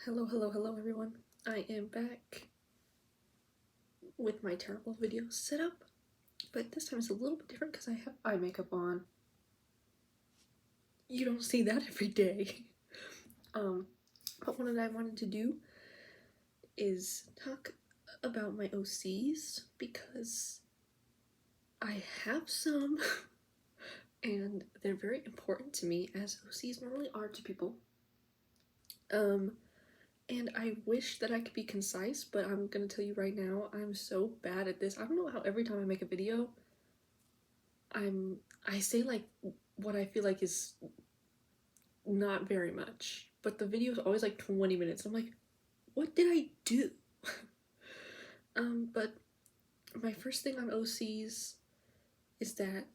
Hello everyone. I am back with my terrible video setup, but this time it's a little bit different because I have eye makeup on. You don't see that every day. But what I wanted to do is talk about my OCs because I have some and they're very important to me, as OCs normally are to people. And I wish that I could be concise, but I'm gonna tell you right now, I'm so bad at this. I don't know how every time I make a video, I say like what I feel like is not very much, but the video is always like 20 minutes. I'm like, what did I do? But my first thing on OCs is that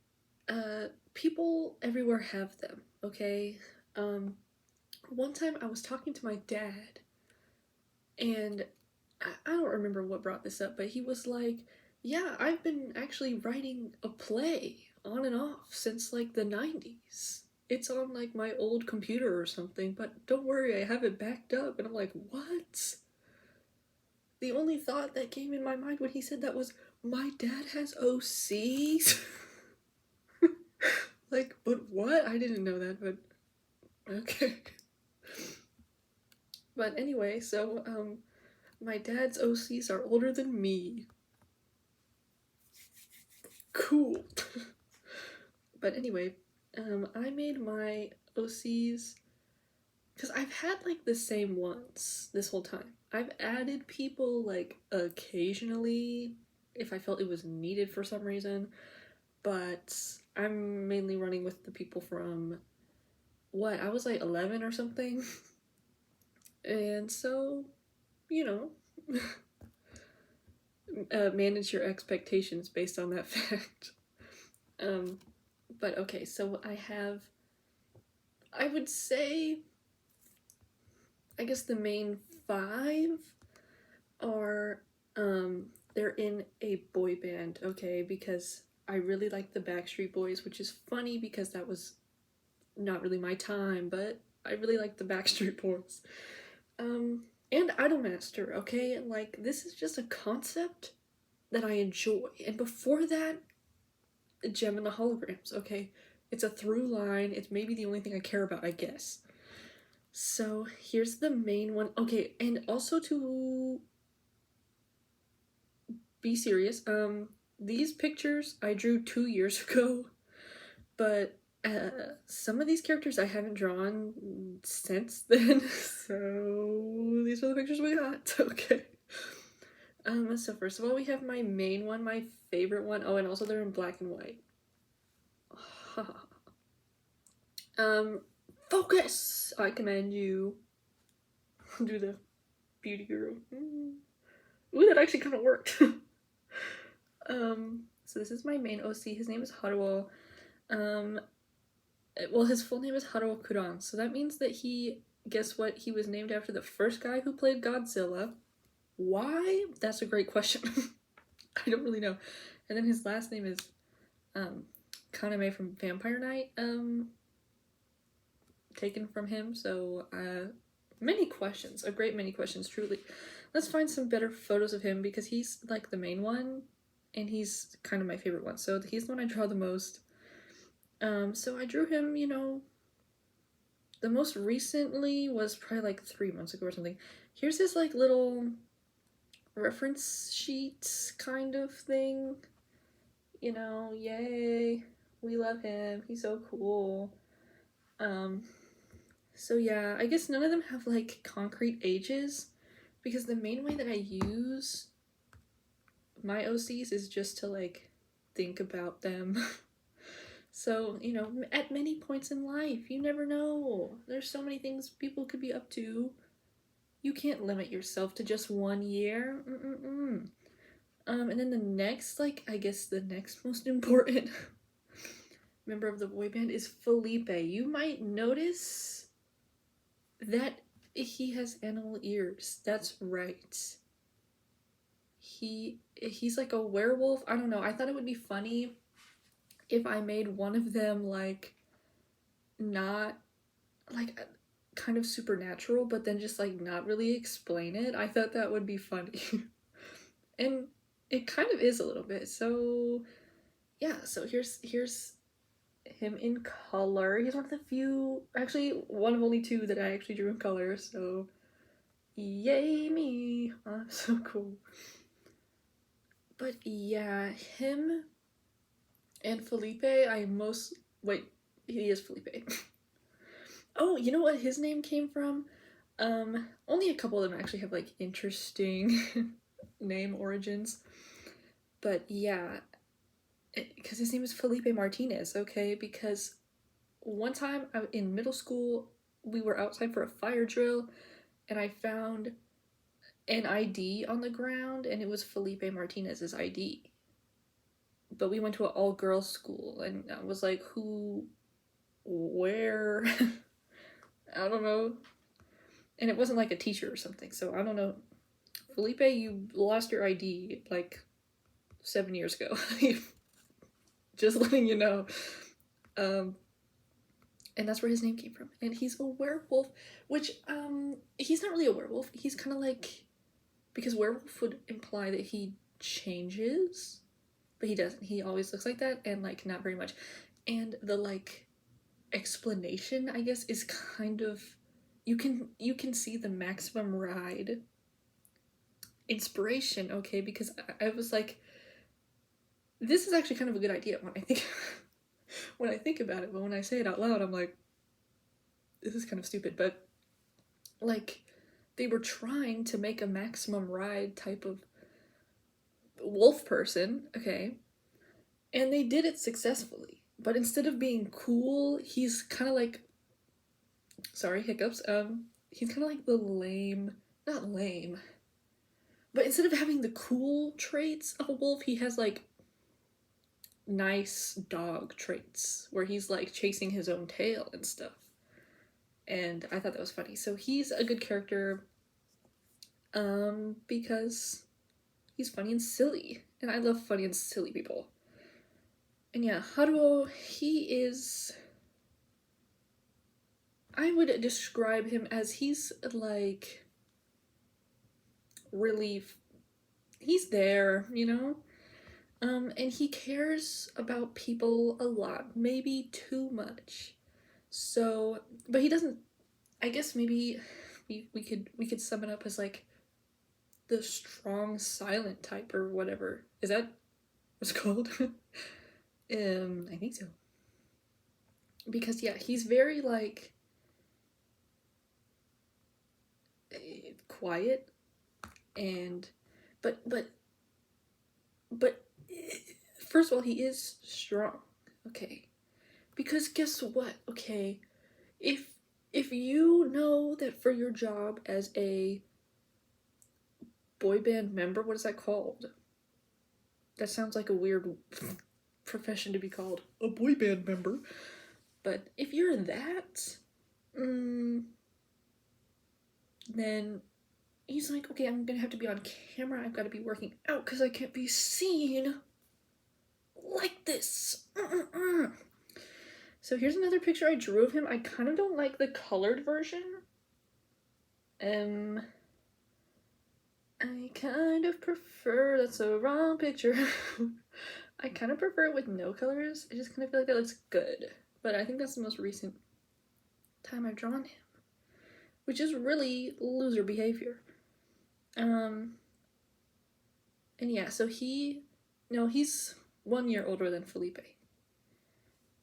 people everywhere have them, okay? One time I was talking to my dad, and I don't remember what brought this up, but he was like, yeah, I've been actually writing a play on and off since like the 90s. It's on like my old computer or something, but don't worry, I have it backed up. And I'm like, what? The only thought that came in my mind when he said that was, my dad has OCs? Like, but what? I didn't know that, but okay. But anyway, so, my dad's OCs are older than me. Cool. But anyway, I made my OCs because I've had like the same ones this whole time. I've added people like occasionally if I felt it was needed for some reason, but I'm mainly running with the people from what, I was like 11 or something. And so, you know, manage your expectations based on that fact. But okay, so I would say, I guess the main 5 are, they're in a boy band, okay, because I really like the Backstreet Boys, which is funny because that was not really my time, but I really like the Backstreet Boys. And Idolmaster, okay, like, this is just a concept that I enjoy, and before that, Gem and the Holograms, okay? It's a through line, it's maybe the only thing I care about, I guess. So, here's the main one. Okay, and also to be serious, these pictures I drew 2 years ago, but some of these characters I haven't drawn since then, so these are the pictures we got, okay. So first of all, we have my main one, my favorite one. Oh, and also they're in black and white. Focus! I command you. Do the beauty guru. Ooh, that actually kind of worked. So this is my main OC. His name is Haruo. Well, his full name is Haruo Kuran, so that means that guess what? He was named after the first guy who played Godzilla. Why? That's a great question. I don't really know. And then his last name is Kaname from Vampire Knight, taken from him. So many questions, a great many questions, truly. Let's find some better photos of him because he's like the main one and he's kind of my favorite one. So he's the one I draw the most. So I drew him, you know, the most recently was probably like 3 months ago or something. Here's his like little reference sheet kind of thing. You know, yay, we love him, he's so cool. So yeah, I guess none of them have like concrete ages because the main way that I use my OCs is just to like think about them. So, you know, at many points in life, you never know. There's so many things people could be up to. You can't limit yourself to just 1 year. And then the next, like, I guess the next most important member of the boy band is Felipe. You might notice that he has animal ears. That's right. He's like a werewolf. I don't know. I thought it would be funny if I made one of them like not like kind of supernatural, but then just like not really explain it. I thought that would be funny. And it kind of is a little bit. So yeah, so here's him in color. He's one of the few, actually one of only two that I actually drew in color, so yay me. So cool. But yeah, him and Felipe, wait, he is Felipe. Oh, you know what his name came from? Only a couple of them actually have like interesting name origins. But yeah, because his name is Felipe Martinez, okay? Because one time in middle school, we were outside for a fire drill, and I found an ID on the ground, and it was Felipe Martinez's ID. But we went to an all-girls school, and I was like, who, where? I don't know. And it wasn't like a teacher or something, so I don't know. Felipe, you lost your ID like 7 years ago. Just letting you know. And that's where his name came from. And he's a werewolf, which, he's not really a werewolf. He's kind of like, because werewolf would imply that he changes, but he doesn't. He always looks like that, and like not very much. And the like explanation, I guess, is kind of, you can see the Maximum Ride inspiration, okay? Because I was like, this is actually kind of a good idea when I think when I think about it, but when I say it out loud, I'm like, this is kind of stupid. But like, they were trying to make a Maximum Ride type of wolf person, okay, and they did it successfully. But instead of being cool, he's kind of like, sorry, hiccups, he's kind of like the lame, not lame, but instead of having the cool traits of a wolf, he has like nice dog traits where he's like chasing his own tail and stuff. And I thought that was funny. So he's a good character because he's funny and silly, and I love funny and silly people. And yeah, Haruo, he is, I would describe him as he's like really, he's there, you know? And he cares about people a lot, maybe too much. So, but he doesn't, I guess maybe we could sum it up as like the strong silent type or whatever. Is that what's called? I think so. Because yeah, he's very like quiet, and but first of all, he is strong, okay? Because guess what, okay? If you know that for your job as a boy band member, what is that called? That sounds like a weird profession to be called, a boy band member. But if you're that, then he's like, okay, I'm gonna have to be on camera, I've got to be working out because I can't be seen like this. So here's another picture I drew of him. I kind of don't like the colored version. I kind of prefer, that's a wrong picture. I kind of prefer it with no colors. I just kind of feel like that looks good. But I think that's the most recent time I've drawn him, which is really loser behavior. And yeah, so he's 1 year older than Felipe.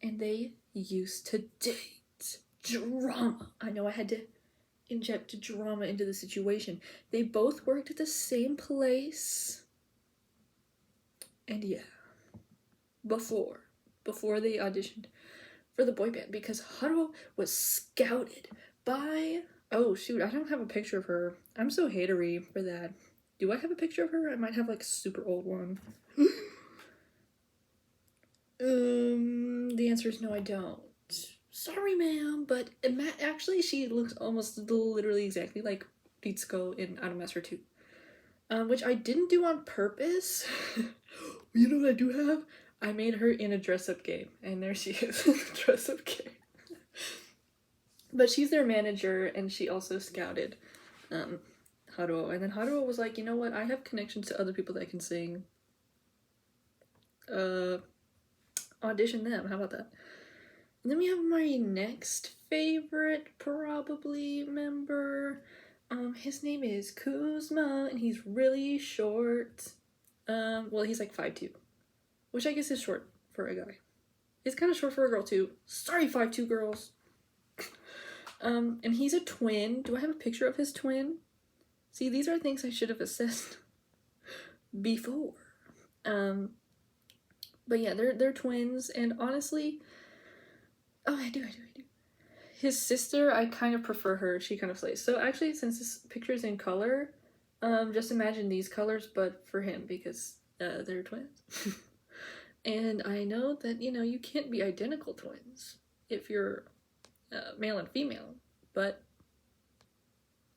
And they used to date. Drama. I know I had to inject drama into the situation. They both worked at the same place. And yeah, before they auditioned for the boy band, because Haruo was scouted by, oh shoot, I don't have a picture of her. I'm so hatery for that. Do I have a picture of her? I might have like a super old one. The answer is no, I don't. Sorry, ma'am, but actually she looks almost literally exactly like Ritsuko in Automaster 2. Which I didn't do on purpose. You know what I do have? I made her in a dress-up game, and there she is in the dress-up game. But she's their manager, and she also scouted Haruo. And then Haruo was like, you know what? I have connections to other people that can sing. Audition them. How about that? And then we have my next favorite, probably, member. His name is Kuzma, and he's really short. Well, he's like 5'2", which I guess is short for a guy. It's kind of short for a girl, too. Sorry, 5'2" girls. And he's a twin. Do I have a picture of his twin? See, these are things I should have assessed before. But yeah, they're twins, and honestly, I do. His sister, I kind of prefer her. She kind of slays. So actually, since this picture is in color, just imagine these colors, but for him, because they're twins. And I know that, you can't be identical twins if you're male and female, but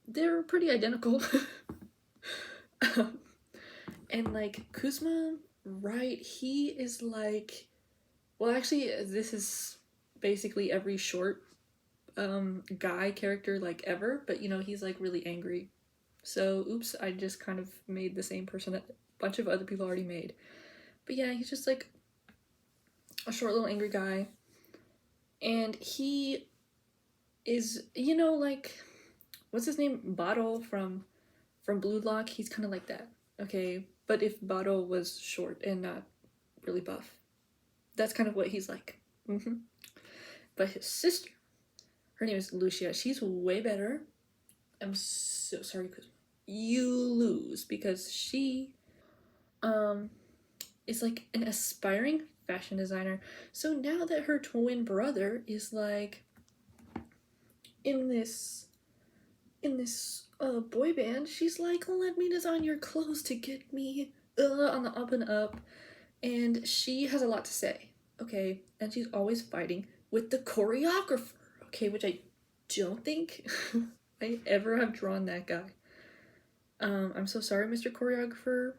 they're pretty identical. And like Kuzma, right, he is like, well, actually, this is basically every short guy character like ever, but he's like really angry. So oops, I just kind of made the same person that a bunch of other people already made. But yeah, he's just like a short little angry guy, and he is, like, what's his name, Bottle from Blue Lock. He's kind of like that, okay? But if Bottle was short and not really buff, that's kind of what he's like. But his sister, her name is Lucia. She's way better. I'm so sorry, Kuzma. You lose, because she is like an aspiring fashion designer. So now that her twin brother is like in this boy band, she's like, let me design your clothes to get me on the up and up. And she has a lot to say, okay? And she's always fighting with the choreographer, okay? Which I don't think I ever have drawn that guy. I'm so sorry, Mr. Choreographer.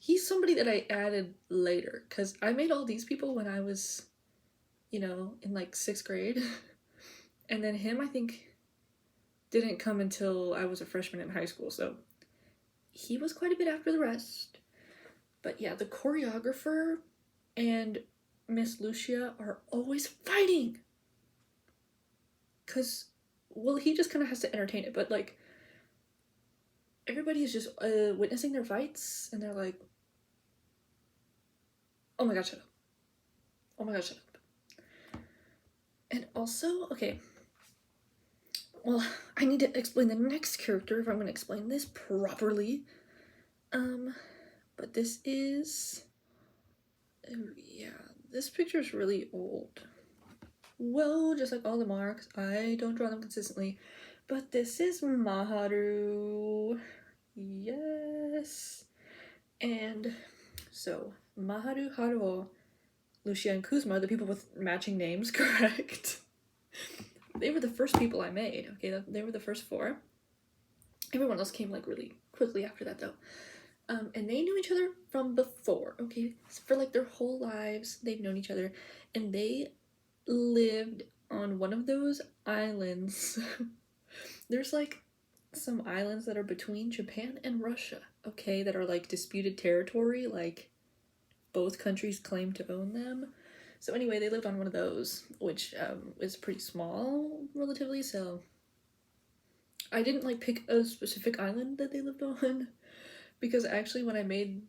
He's somebody that I added later, because I made all these people when I was, in like 6th grade. And then him, I think, didn't come until I was a freshman in high school, so he was quite a bit after the rest. But yeah, the choreographer and Miss Lucia are always fighting. Because, well, he just kind of has to entertain it, but like, everybody is just witnessing their fights, and they're like, oh my god, shut up. Oh my god, shut up. And also, okay, well, I need to explain the next character if I'm going to explain this properly. But this is, yeah, this picture is really old. Well, just like all the marks, I don't draw them consistently. But this is Maharu. Yes. And so, Maharu, Haruo, Lucia, and Kuzma, the people with matching names, correct? They were the first people I made, okay? They were the first 4. Everyone else came like really quickly after that, though. And they knew each other from before, okay? For like their whole lives, they've known each other. And they lived on one of those islands. There's like some islands that are between Japan and Russia, okay? That are like disputed territory, like both countries claim to own them. So anyway, they lived on one of those, which is pretty small, relatively, so I didn't like pick a specific island that they lived on, because actually when I made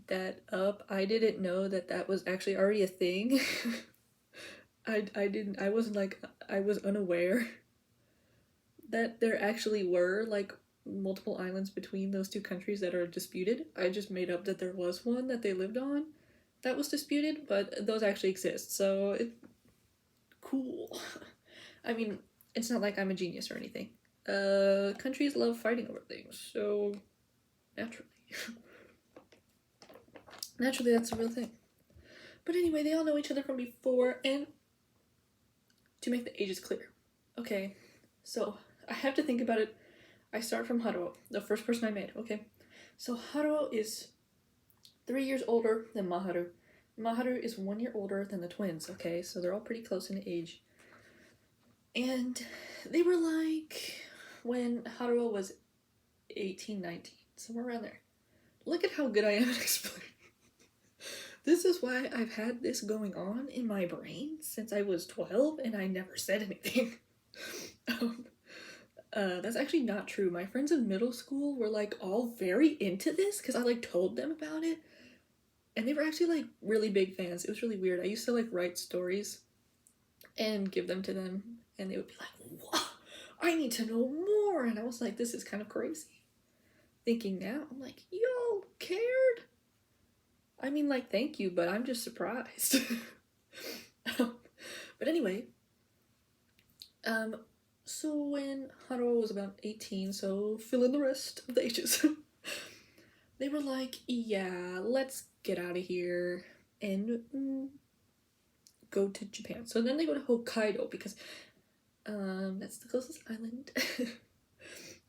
that up, I didn't know that that was actually already a thing. I was unaware that there actually were like multiple islands between those two countries that are disputed. I just made up that there was one that they lived on that was disputed, but those actually exist, so it's cool. I mean, it's not like I'm a genius or anything. Countries love fighting over things, so naturally. Naturally, that's a real thing. But anyway, they all know each other from before, and to make the ages clear, okay, so I have to think about it. I start from Haruo, the first person I made, okay? So Haruo is 3 years older than Maharu. Maharu is 1 year older than the twins, okay? So they're all pretty close in age. And they were like when Haruo was 18, 19, somewhere around there. Look at how good I am at explaining. This is why I've had this going on in my brain since I was 12 and I never said anything. That's actually not true. My friends in middle school were like all very into this because I like told them about it. And they were actually like really big fans. It was really weird. I used to like write stories and give them to them and they would be like, "What? I need to know more." And I was like, this is kind of crazy. Thinking now, I'm like, y'all cared? I mean, like, thank you, but I'm just surprised. But anyway, so when Haruo was about 18, so fill in the rest of the ages, they were like, yeah, let's get out of here and go to Japan. So then they go to Hokkaido because that's the closest island.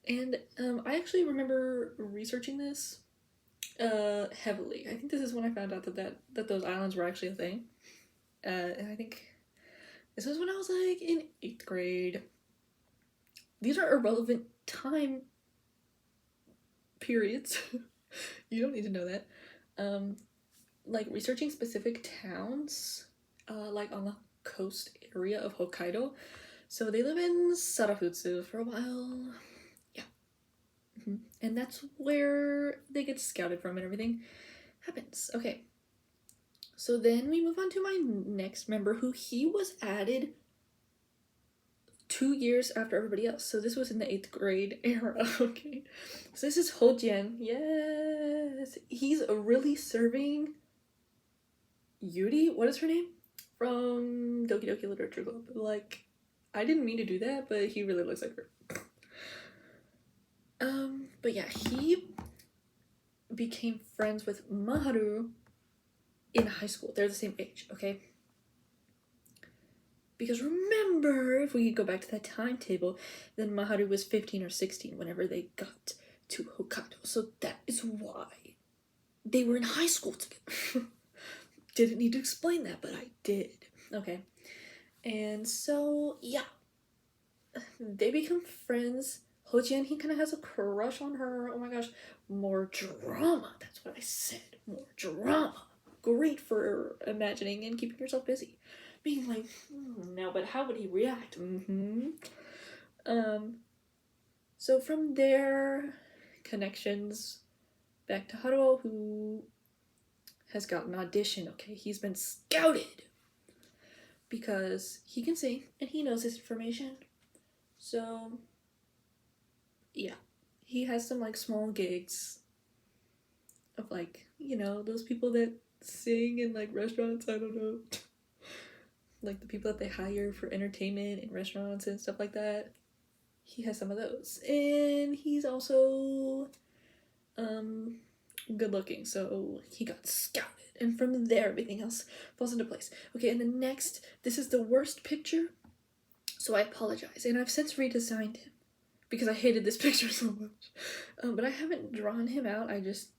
And I actually remember researching this heavily. I think this is when I found out that those islands were actually a thing. And I think this was when I was like in 8th grade. These are irrelevant time periods. You don't need to know that. Like researching specific towns, like on the coast area of Hokkaido. So they live in Sarafutsu for a while. Yeah. And that's where they get scouted from and everything happens. Okay. So then we move on to my next member, who he was added 2 years after everybody else. So this was in the 8th grade era, okay? So this is Hojian. Yes! He's really serving Yuri, what is her name? From Doki Doki Literature Club. Like, I didn't mean to do that, but he really looks like her. But yeah, he became friends with Maharu in high school. They're the same age, okay? Because remember, if we go back to that timetable, then Maharu was 15 or 16 whenever they got to Hokkaido. So that is why they were in high school together. Didn't need to explain that, but I did. Okay. And so, yeah. They become friends. Hojian, he kind of has a crush on her. Oh my gosh. More drama. That's what I said. More drama. Great for imagining and keeping yourself busy. Being like, no, but how would he react? So from there, connections back to Haruo, who has got an audition, okay? He's been scouted because he can sing and he knows this information. So, yeah. He has some, like, small gigs of, like, you know, those people that sing in, like, restaurants, I don't know. Like, the people that they hire for entertainment in restaurants and stuff like that. He has some of those. And he's also, good looking, so he got scouted. And from there, everything else falls into place. Okay, and the next, this is the worst picture, so I apologize. And I've since redesigned him because I hated this picture so much. But I haven't drawn him out. I just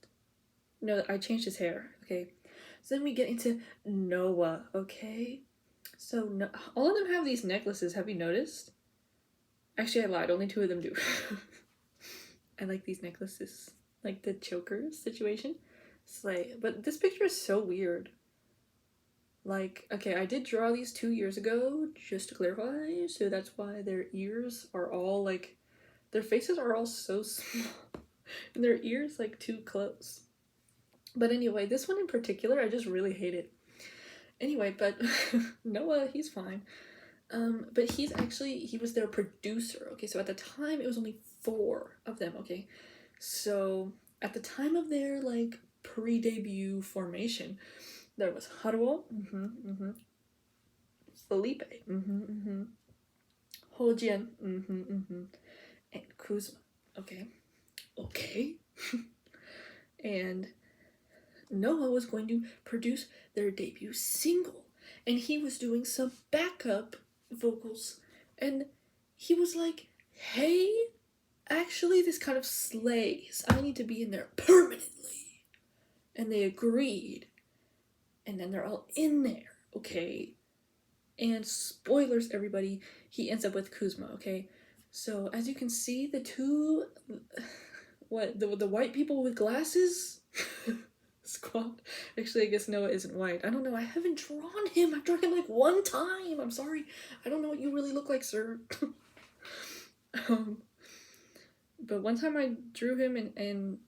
know that I changed his hair. Okay, so then we get into Noah. Okay, so no, all of them have these necklaces. Have you noticed? Actually, I lied. Only 2 of them do. I like these necklaces, like the choker situation. Slay. But this picture is so weird. Like, okay, I did draw these 2 years ago, just to clarify, so that's why their ears are all, like, their faces are all so small, and their ears, like, too close. But anyway, this one in particular, I just really hate it. Anyway, but Noah, he's fine. But he was their producer, okay? So at the time, it was only 4 of them, okay? So at the time of their, like, pre-debut formation, there was Haruo, Felipe, Hojian, and Kuzma, okay? And Noah was going to produce their debut single, and he was doing some backup vocals, and he was like, hey, actually this kind of slays, I need to be in there permanently. And they agreed, and then they're all in there, okay? And spoilers, everybody, he ends up with Kuzma, okay? So as you can see, the two, the white people with glasses squad. Actually, I guess Noah isn't white. I don't know. I haven't drawn him. I've drawn him like one time. I'm sorry. I don't know what you really look like, sir. But one time I drew him and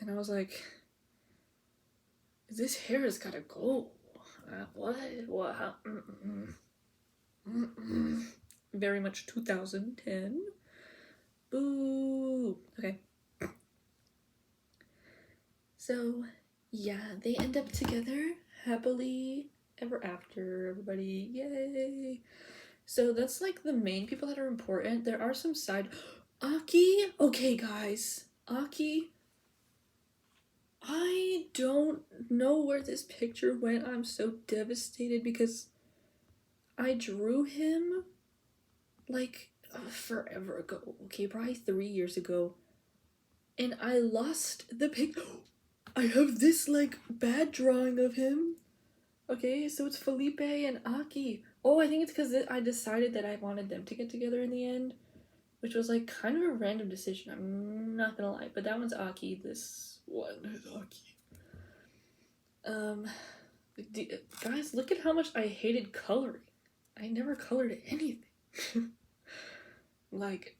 I was like, this hair has gotta go. What? How? Very much 2010. Boo. Okay. So, yeah, they end up together happily ever after. Everybody, yay. So that's like the main people that are important. There are some side... Aki? Okay, guys. Aki... I don't know where this picture went. I'm so devastated because I drew him like forever ago. Okay, probably 3 years ago. And I lost the pic. I have this like bad drawing of him. Okay, so it's Felipe and Aki. Oh, I think it's because I decided that I wanted them to get together in the end, which was like kind of a random decision. I'm not gonna lie, but that one's Aki. This one is Aki. Guys, look at how much I hated coloring. I never colored anything. Like,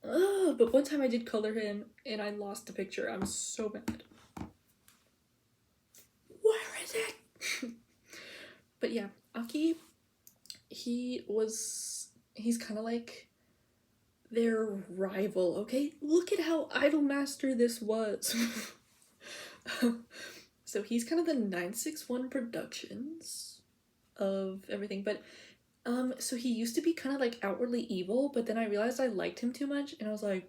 but one time I did color him and I lost the picture. I'm so mad. Where is it? But yeah, Aki, he's kind of like their rival, okay? Look at how Idolmaster this was. So he's kind of the 961 Productions of everything, but so he used to be kind of like outwardly evil, but then I realized I liked him too much, and I was like,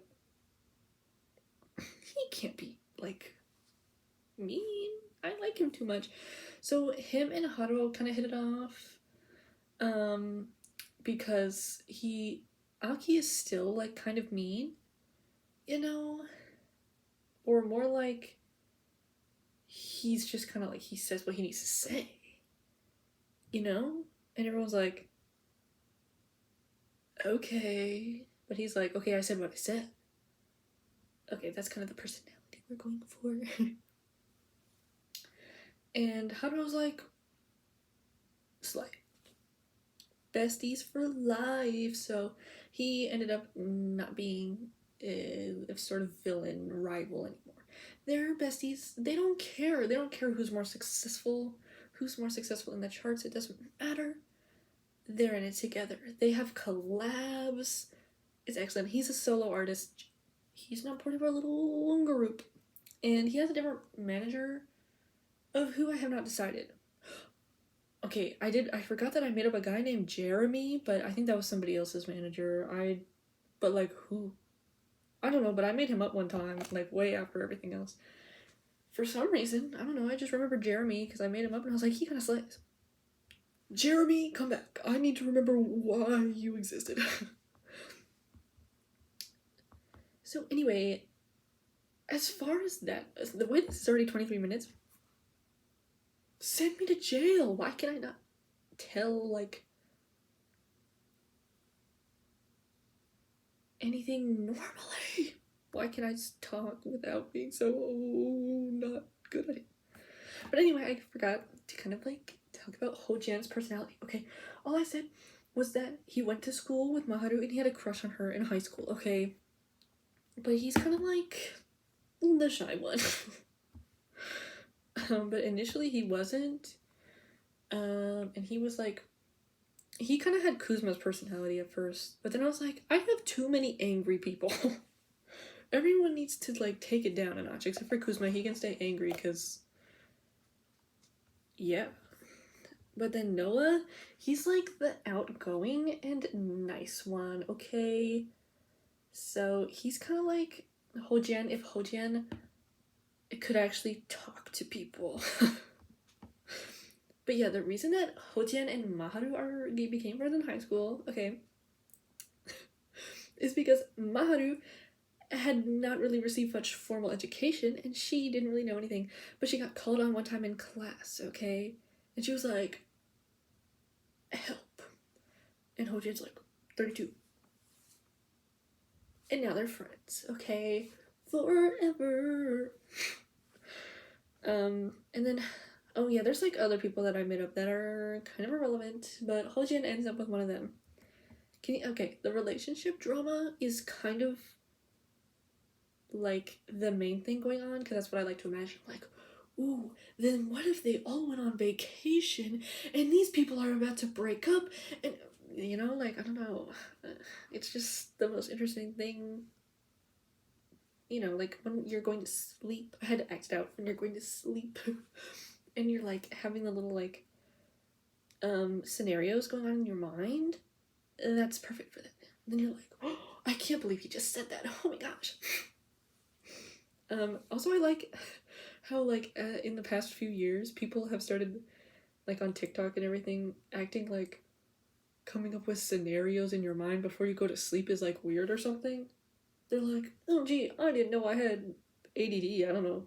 he can't be like mean. I like him too much. So him and Haruo kind of hit it off, because Aki is still like kind of mean, you know, or more like he's just kind of like he says what he needs to say, you know, and everyone's like, okay, but he's like, okay, I said what I said. Okay, that's kind of the personality we're going for. And Haruo's like, Sly. Besties for life. So he ended up not being a sort of villain rival anymore. They're besties. They don't care. They don't care who's more successful in the charts. It doesn't matter. They're in it together. They have collabs. It's excellent. He's a solo artist. He's not part of our little group. And he has a different manager of who I have not decided. Okay, I forgot that I made up a guy named Jeremy, but I think that was somebody else's manager. But like who? I don't know, but I made him up one time, like way after everything else. For some reason, I don't know, I just remember Jeremy because I made him up and I was like, he kind of slays. Jeremy, come back. I need to remember why you existed. So anyway, as far as that, the way this is already 23 minutes, send me to jail. Why can I not tell, like, anything normally? Why can't I just talk without being so not good at it? But anyway, I forgot to kind of, like, talk about Ho-Jan's personality. Okay, all I said was that he went to school with Maharu and he had a crush on her in high school, okay? But he's kind of like the shy one. But initially he wasn't. And he was like, he kind of had Kuzma's personality at first, but then I was like, I have too many angry people. Everyone needs to like take it down a notch, except for Kuzma. He can stay angry because, yeah. But then Noah, he's like the outgoing and nice one, okay? So he's kind of like Ho-Jan if Ho-Jan could actually talk to people. But yeah, the reason that Ho-Jan and Maharu became friends in high school, okay, is because Maharu had not really received much formal education and she didn't really know anything, but she got called on one time in class, okay? And she was like, help. And Ho-Jan's like, 32. And now they're friends, okay? Forever. And then, oh yeah, there's like other people that I made up that are kind of irrelevant, but Hojin ends up with one of them. Okay, the relationship drama is kind of like the main thing going on, because that's what I like to imagine. Like, ooh, then what if they all went on vacation and these people are about to break up? And, you know, like, I don't know. It's just the most interesting thing. You know, like when you're going to sleep. I had to act out when you're going to sleep. And you're like having the little like scenarios going on in your mind. That's perfect for that. And then you're like, oh, I can't believe he just said that. Oh my gosh. Also I like how like in the past few years people have started like on TikTok and everything acting like coming up with scenarios in your mind before you go to sleep is like weird or something. They're like, oh gee, I didn't know I had ADD, I don't know.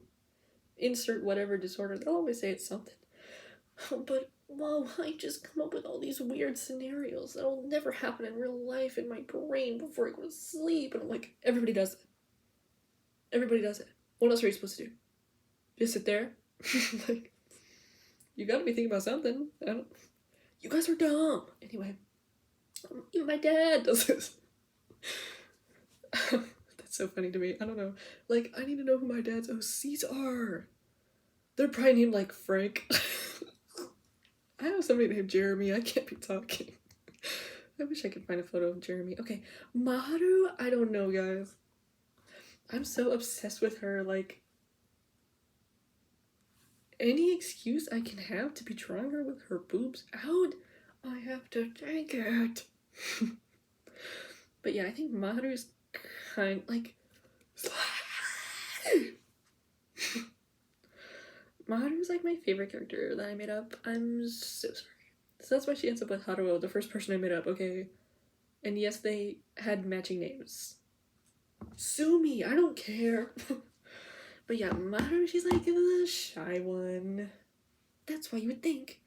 Insert whatever disorder. They'll always say it's something. But wow, I just come up with all these weird scenarios that'll never happen in real life in my brain before I go to sleep. And I'm like, everybody does it. Everybody does it. What else are you supposed to do? Just sit there? Like, you gotta be thinking about something. You guys are dumb. Anyway, even my dad does this. That's so funny to me. I don't know. Like, I need to know who my dad's OCs are. They're probably named like Frank. I have somebody named Jeremy. I can't be talking. I wish I could find a photo of Jeremy. Okay, Maharu, I don't know, guys. I'm so obsessed with her, like, any excuse I can have to be drawing her with her boobs out, I have to take it. But yeah, I think Maharu's kind, like, Maharu's like my favorite character that I made up. I'm so sorry. So that's why she ends up with Haruo, the first person I made up, okay? And yes, they had matching names. Sue me, I don't care. But yeah, Maharu, she's like the shy one. That's why you would think.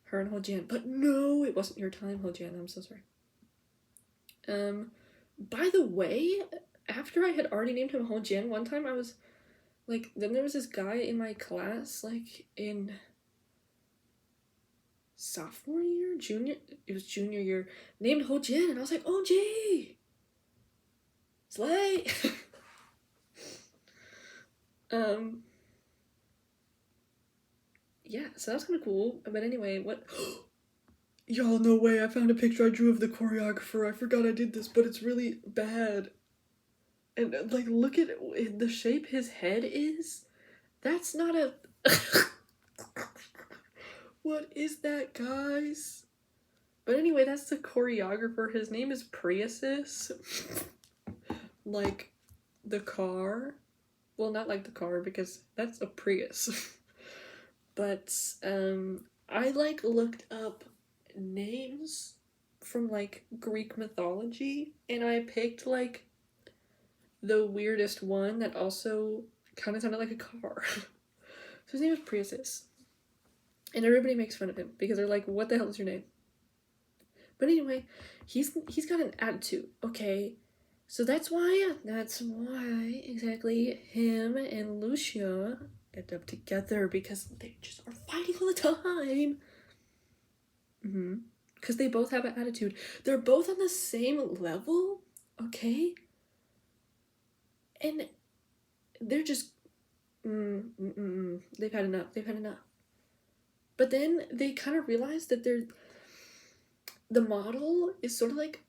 Her and Hojian. But no, it wasn't your time, Hojian. I'm so sorry. By the way, after I had already named him Hojian, one time I was like, then there was this guy in my class, like in sophomore year, it was junior year, named Hojian, and I was like, oh gee, slay. Yeah, so that was kind of cool. But anyway, what? Y'all, no way, I found a picture I drew of the choreographer. I forgot I did this, but it's really bad. And, like, look at the shape his head is. That's not a... What is that, guys? But anyway, that's the choreographer. His name is Priuses. Like, the car. Well, not like the car, because that's a Prius. But, I, like, looked up names from, like, Greek mythology, and I picked, like, the weirdest one that also kind of sounded like a car. So his name is Priuses. And everybody makes fun of him, because they're like, what the hell is your name? But anyway, he's got an attitude, okay? So that's why exactly him and Lucia end up together, because they just are fighting all the time. Because they both have an attitude. They're both on the same level, okay? And they're just, they've had enough. But then they kind of realize that the model is sort of like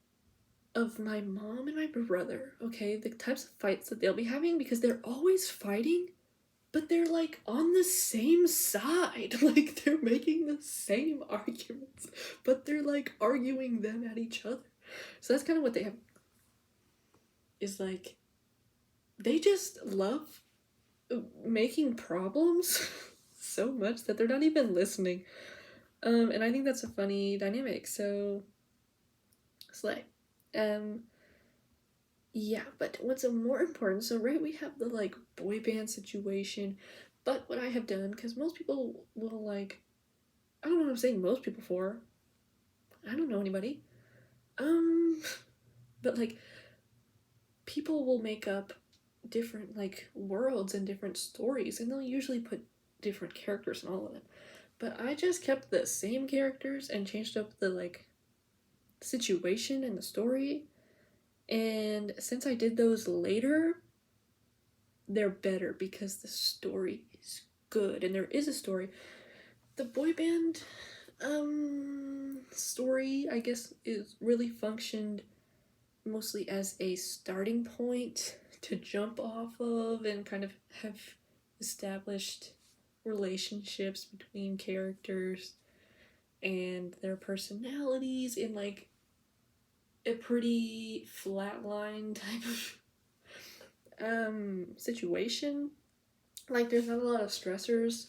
of my mom and my brother, okay? The types of fights that they'll be having, because they're always fighting, but they're like on the same side. Like they're making the same arguments, but they're like arguing them at each other. So that's kind of what they have. Is like, they just love making problems so much that they're not even listening. And I think that's a funny dynamic, so slay. Yeah, but what's more important, so right, we have the like boy band situation, but what I have done, because most people will like, I don't know what I'm saying most people for, I don't know anybody, but like, people will make up different, like, worlds and different stories, and they'll usually put different characters in all of them. But I just kept the same characters and changed up the, like, situation and the story. And since I did those later, they're better because the story is good. And there is a story. The boy band story, I guess, is really functioned mostly as a starting point to jump off of and kind of have established relationships between characters and their personalities in like a pretty flatline type of situation. Like there's not a lot of stressors,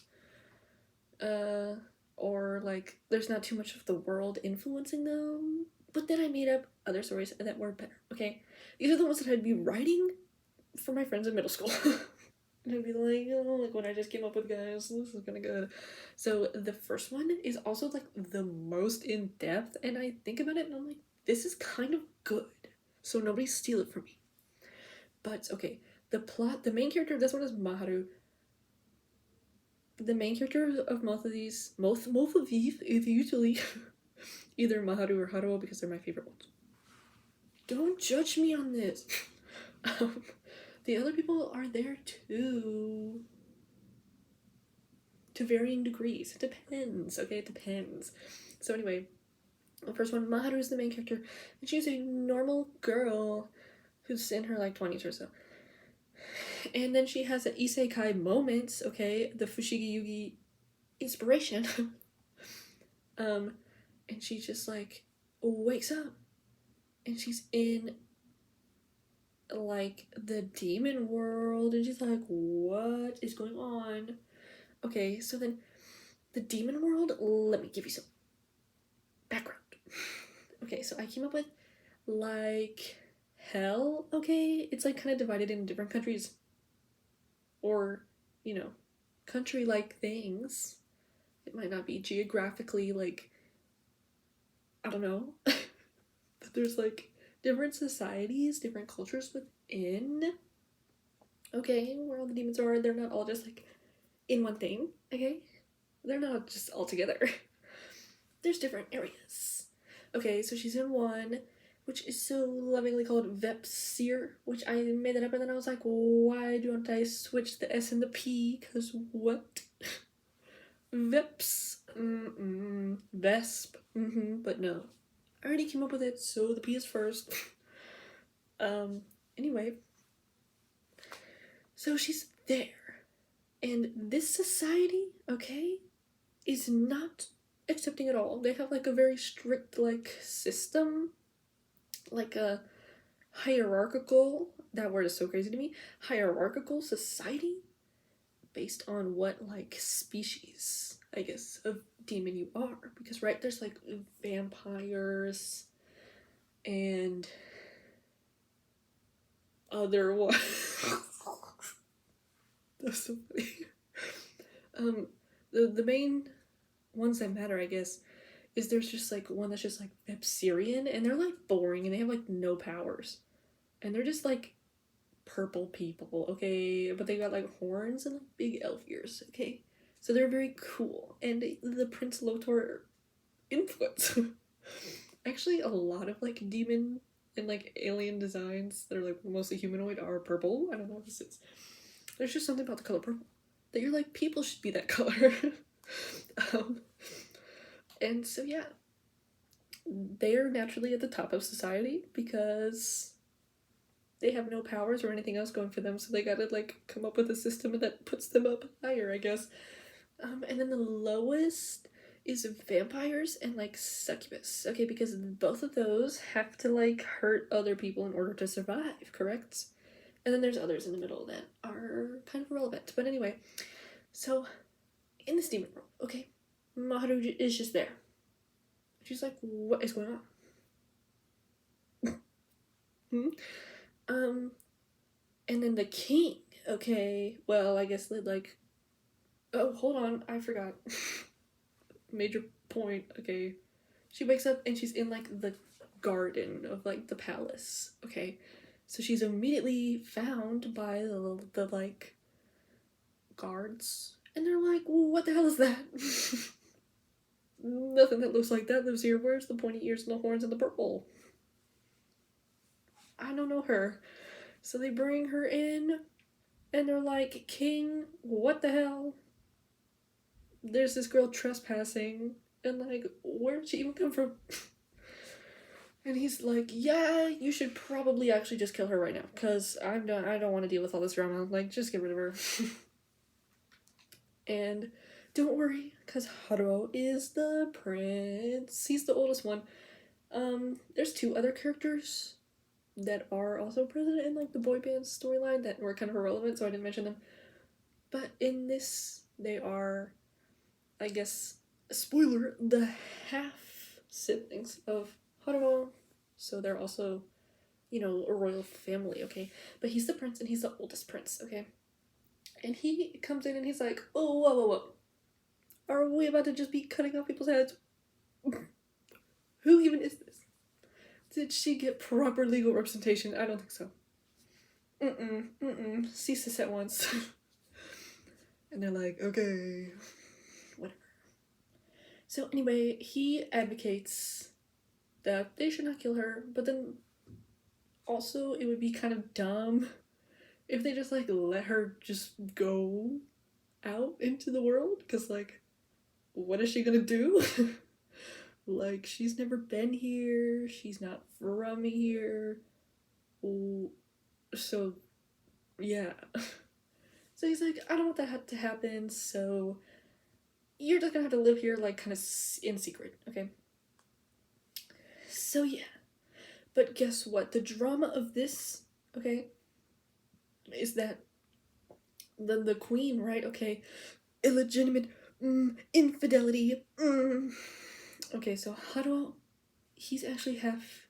or like there's not too much of the world influencing them. But then I made up other stories that were better. Okay, these are the ones that I'd be writing for my friends in middle school. And I'd be like, oh, like when I just came up with, guys, this is kinda good. So the first one is also like the most in depth, and I think about it and I'm like, this is kind of good. So nobody steal it from me. But okay, the plot, the main character of this one is Maharu. The main character of both of these is usually either Maharu or Haruo because they're my favorite ones. Don't judge me on this. The other people are there too. To varying degrees. It depends, okay? It depends. So anyway, the first one, Maharu is the main character, and she's a normal girl who's in her like 20s or so. And then she has an isekai moments, okay? The Fushigi Yugi inspiration. And she just like wakes up and she's in like the demon world and she's like, what is going on? Okay, so then the demon world, let me give you some background. Okay, so I came up with like hell, okay? It's like kind of divided into different countries or, you know, country-like things. It might not be geographically like, I don't know. But there's like different societies, different cultures within. Okay, where all the demons are, they're not all just like in one thing, okay? They're not just all together. There's different areas. Okay, so she's in one, which is so lovingly called Vepsir, which I made that up and then I was like, why don't I switch the S and the P? Because what? Veps. Vesp. But no. I already came up with it, so the P is first. Anyway. So she's there. And this society, okay, is not accepting at all. They have like a very strict like system, like a hierarchical, that word is so crazy to me, hierarchical society based on what like species, I guess, of demon you are. Because right, there's like vampires and other ones. That's so funny. The main ones that matter, I guess, is there's just like one that's just like Vepsirian, and they're like boring and they have like no powers. And they're just like purple people, okay? But they got like horns and like big elf ears, okay? So they're very cool. And the Prince Lotor influence. Actually, a lot of like demon and like alien designs that are like mostly humanoid are purple. I don't know what this is. There's just something about the color purple that you're like, people should be that color. And so yeah, they are naturally at the top of society because they have no powers or anything else going for them, so they gotta like come up with a system that puts them up higher, I guess. And then the lowest is vampires and like succubus, okay, because both of those have to like hurt other people in order to survive, correct? And then there's others in the middle that are kind of irrelevant. But anyway, so in this demon world, okay, Maharu is just there. She's like, what is going on? And then the king, okay, well, I guess they like, oh, hold on, I forgot. Major point, okay. She wakes up and she's in like the garden of like the palace, okay? So she's immediately found by the like guards, and they're like, what the hell is that? Nothing that looks like that lives here. Where's the pointy ears and the horns and the purple? I don't know her. So they bring her in, and they're like, King, what the hell? There's this girl trespassing, and like, where did she even come from? And he's like, yeah, you should probably actually just kill her right now, because I don't want to deal with all this drama. Like, just get rid of her. And don't worry, because Haruo is the prince. He's the oldest one. There's 2 other characters that are also present in like the boy band storyline that were kind of irrelevant, so I didn't mention them. But in this, they are, I guess, spoiler, the half siblings of Haruo. So they're also, you know, a royal family, okay? But he's the prince, and he's the oldest prince, okay? And he comes in and he's like, oh, whoa. Are we about to just be cutting off people's heads? Who even is this? Did she get proper legal representation? I don't think so. Cease this at once. And they're like, okay, whatever. So anyway, he advocates that they should not kill her, but then also it would be kind of dumb if they just like let her just go out into the world, because like, what is she gonna do? Like, she's never been here, she's not from here, so yeah. So he's like, I don't want that to happen, so you're just gonna have to live here like kind of in secret, okay? So yeah, but guess what, the drama of this, okay, is that the queen, right, okay, illegitimate infidelity, Okay, so Haruo, he's actually half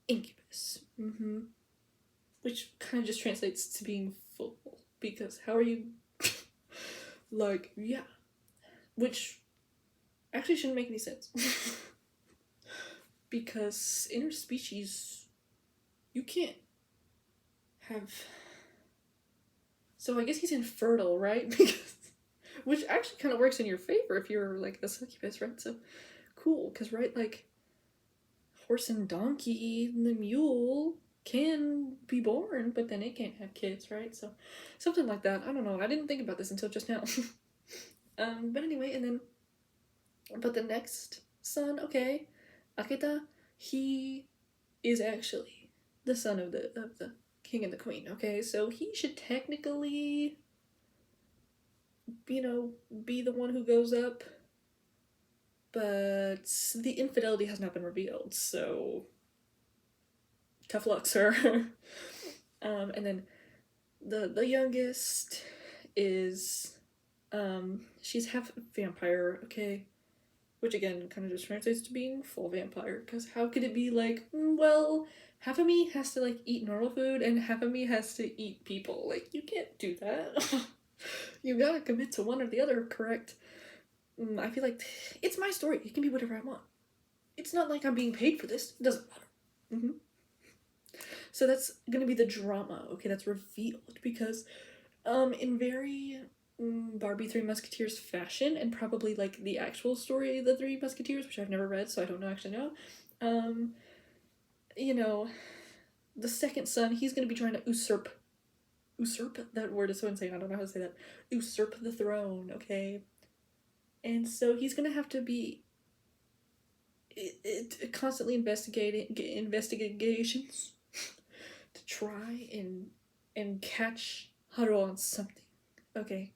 incubus, which kind of just translates to being full, because how are you, like, yeah, which actually shouldn't make any sense, because interspecies, you can't have, so I guess he's infertile, right? Because, which actually kind of works in your favor if you're like a succubus, right? So cool, because right, like, horse and donkey, the mule can be born, but then it can't have kids, right? So something like that. I don't know, I didn't think about this until just now. But anyway, and then, but the next son, okay, Akita, he is actually the son of the king and the queen, okay? So he should technically, you know, be the one who goes up, but the infidelity has not been revealed, so tough luck, sir. And then the youngest is, she's half vampire, okay? Which again, kind of just translates to being full vampire, because how could it be like, well, half of me has to like eat normal food and half of me has to eat people? Like, you can't do that. You gotta commit to one or the other, correct? I feel like it's my story. It can be whatever I want. It's not like I'm being paid for this. It doesn't matter. So that's gonna be the drama, okay, that's revealed, because in very Barbie Three Musketeers fashion, and probably like the actual story of the Three Musketeers, which I've never read, so I don't actually know, you know, the second son, he's gonna be trying to usurp, that word is so insane, I don't know how to say that, usurp the throne, okay? And so he's gonna have to be constantly investigations to try and catch Haruo on something. Okay.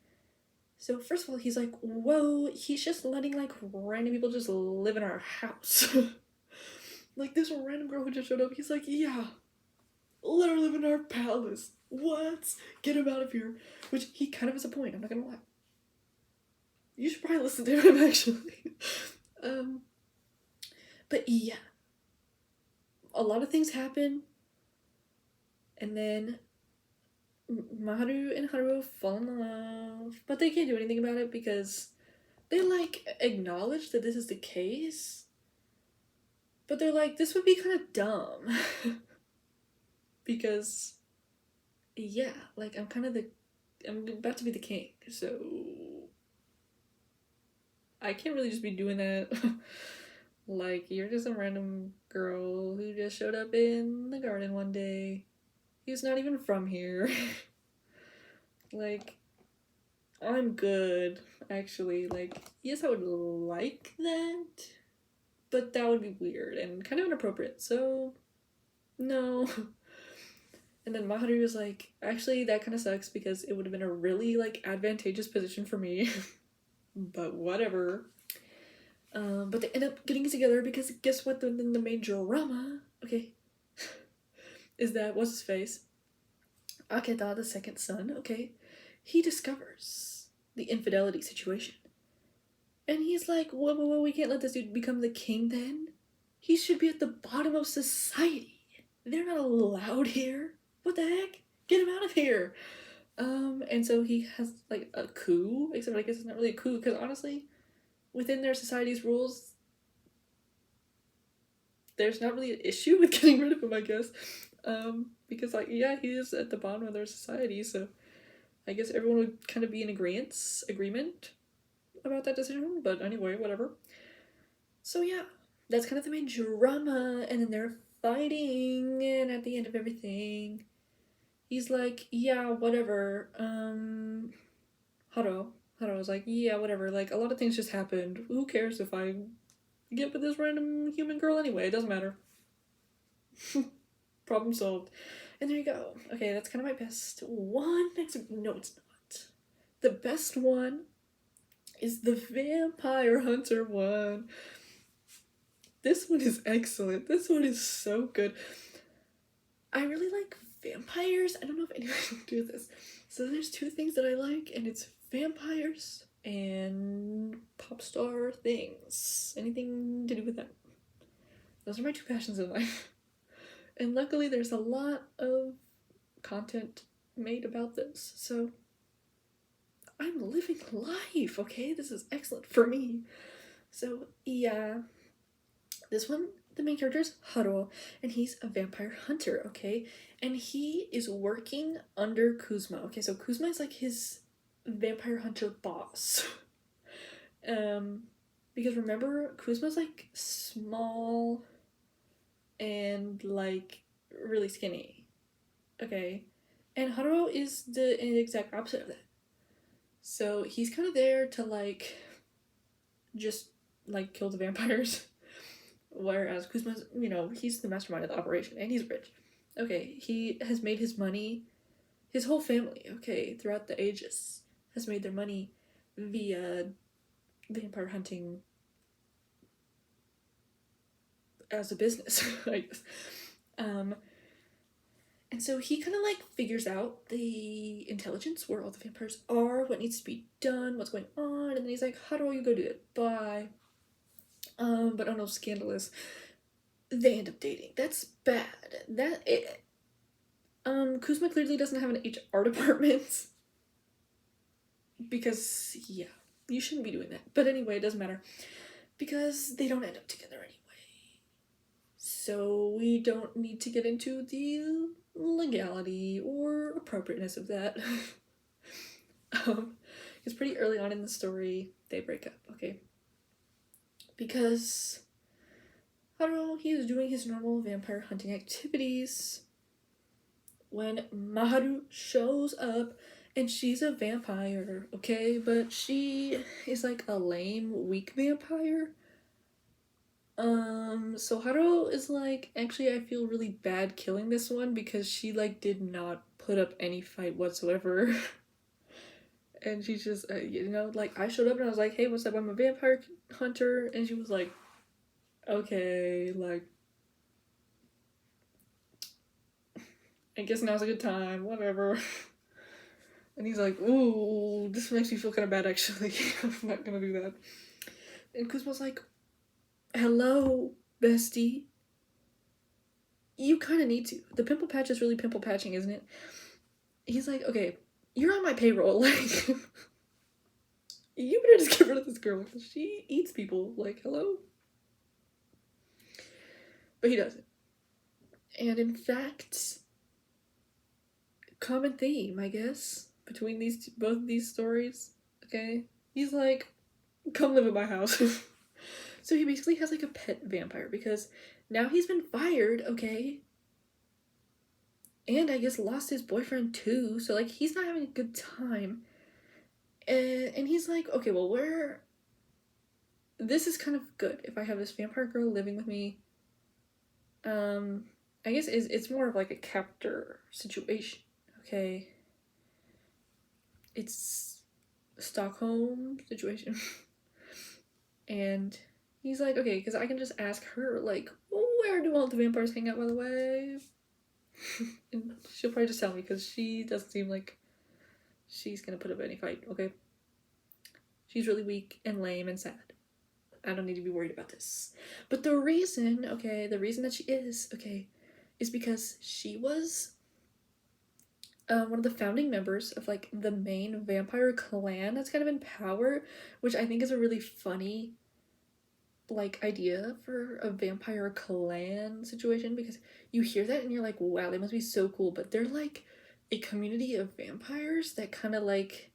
So first of all, he's like, whoa, he's just letting like random people just live in our house. Like this random girl who just showed up, he's like, yeah, let her live in our palace. What? Get him out of here. Which he kind of has a point, I'm not gonna lie. You should probably listen to him actually. But yeah, a lot of things happen, and then Maharu and Haruo fall in love, but they can't do anything about it because they like acknowledge that this is the case, but they're like, this would be kind of dumb. because, yeah, like, I'm about to be the king, so I can't really just be doing that. Like, you're just a random girl who just showed up in the garden one day. He's not even from here. Like, I'm good, actually. Like, yes, I would like that, but that would be weird and kind of inappropriate, so no. And then Maharu was like, actually, that kind of sucks because it would have been a really, like, advantageous position for me. But whatever. But they end up getting together because guess what? The main drama, okay, is that what's his face? Akeda, the second son, okay, he discovers the infidelity situation. And he's like, whoa, we can't let this dude become the king then. He should be at the bottom of society. They're not allowed here. What the heck? Get him out of here. And so he has, like, a coup, except I guess it's not really a coup, because honestly, within their society's rules, there's not really an issue with getting rid of him, I guess. Because, like, yeah, he is at the bottom of their society, so I guess everyone would kind of be in agreement about that decision, but anyway, whatever. So yeah, that's kind of the main drama, and then they're fighting, and at the end of everything, he's like, yeah, whatever, Haro was like, yeah, whatever, like, a lot of things just happened, who cares if I get with this random human girl anyway, it doesn't matter. Problem solved. And there you go. Okay, that's kind of my best one. No, it's not. The best one is the Vampire Hunter one. This one is excellent. This one is so good. I really like vampires. I don't know if anyone will do this. So there's two things that I like, and it's vampires and pop star things. Anything to do with that. Those are my two passions in life. And luckily there's a lot of content made about this, so I'm living life, okay? This is excellent for me. So yeah, this one, the main character is Haro, and he's a vampire hunter, okay? And he is working under Kuzma, okay? So Kuzma is like his vampire hunter boss. Because remember, Kuzma's like small and like really skinny, okay? And Haro is the exact opposite of that. So he's kind of there to like just like kill the vampires. Whereas Kuzma's, you know, he's the mastermind of the operation and he's rich. Okay, he has made his money, his whole family, okay, throughout the ages, has made their money via vampire hunting as a business, I guess. And so he kind of like figures out the intelligence, where all the vampires are, what needs to be done, what's going on, and then he's like, how do you go do it? Bye. But oh no, scandalous. They end up dating. That's bad. Kuzma clearly doesn't have an HR department. Because, yeah, you shouldn't be doing that. But anyway, it doesn't matter. Because they don't end up together anyway. So we don't need to get into the legality or appropriateness of that. Because pretty early on in the story, they break up, okay? Because, I don't know, he was doing his normal vampire hunting activities when Maharu shows up, and she's a vampire, okay? But she is like a lame, weak vampire. So Haru is like, actually I feel really bad killing this one because she like did not put up any fight whatsoever. And she's just, you know, like I showed up and I was like, hey, what's up, I'm a vampire hunter, and she was like, okay, like, I guess now's a good time, whatever. And he's like, ooh, this makes me feel kind of bad actually. I'm not gonna do that. And Kuzma's like, hello, bestie. You kind of need to. The pimple patch is really pimple patching, isn't it? He's like, okay, you're on my payroll. Like, you better just get rid of this girl. She eats people. Like, hello? But he doesn't. And in fact, common theme, I guess, between both of these stories. Okay, he's like, come live at my house. So he basically has like a pet vampire because now he's been fired, okay? And I guess lost his boyfriend too, so like he's not having a good time. And he's like, okay, well, this is kind of good if I have this vampire girl living with me. I guess it's more of like a captor situation, okay? It's a Stockholm situation. And he's like, okay, because I can just ask her, like, where do all the vampires hang out, by the way? And she'll probably just tell me, because she doesn't seem like she's gonna put up any fight, okay? She's really weak and lame and sad. I don't need to be worried about this. But the reason that she is, okay, is because she was one of the founding members of, like, the main vampire clan that's kind of in power, which I think is a really funny, like, idea for a vampire clan situation, because you hear that and you're like, wow, they must be so cool, but they're, like, a community of vampires that kind of, like,